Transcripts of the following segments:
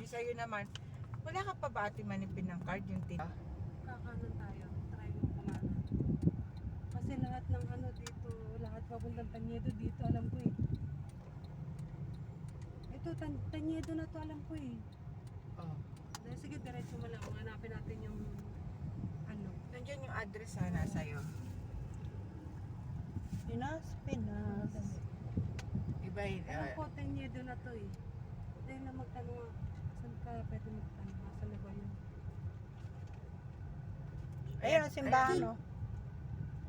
sa'yo naman, wala ka pa ba ate manipin ng card yung tip? Kakanan tayo. Try mo kumanan. Kasi lahat ng ano dito, lahat papuntang Tanyedo dito, alam ko eh. Ito, Tanyedo na to, alam ko eh. Oh. Dahil sige, diretso mo lang. Hanapin natin yung ano. Nandiyan yung address sana sa'yo. Pinas. Iba yun. Alam ko, Tanyedo na to eh. Dahil na magtanong ako, saan ka pwede magtanong? Saan na ba yun? Ayun ang simbahan, no?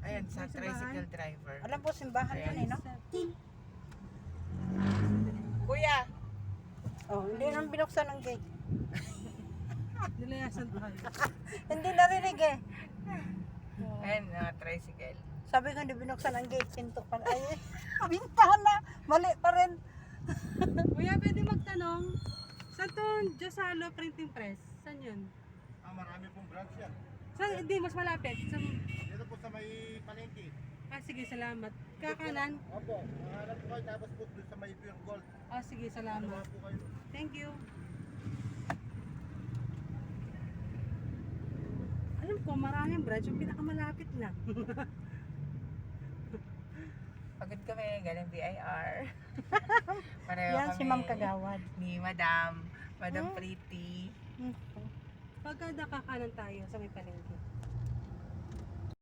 Ayan, sa May simbahan? tricycle driver. Alam po, simbahan Ayan. yan, eh, no? Kuya! Oh, hindi naman binuksan ng gate. Nilayasan tayo. Hindi narinig eh. Ayan, tricycle. Sabi ko, hindi binuksan ang gate, pinto pa. Ay, bintana! Mali pa rin. Kuya, pwede magtanong, saan to Josalo Printing Press? Saan yun? Marami pong branch yan. Saan, hindi, mas malapit. Sa, Dito po sa may palengke. sige, salamat. Kakanan? Opo, hanap po kayo tapos po doon sa may Pure Gold. Sige, Ano salamat. po kayo? Thank you. Alam ko, maraming branch. Yung pinakamalapit lang. Pagod kami, galing BIR. Pareho Yan si kami Ma'am Kagawad. Ni Madam Pretty. Hmm. Pagka nakakanan tayo sa may palengke.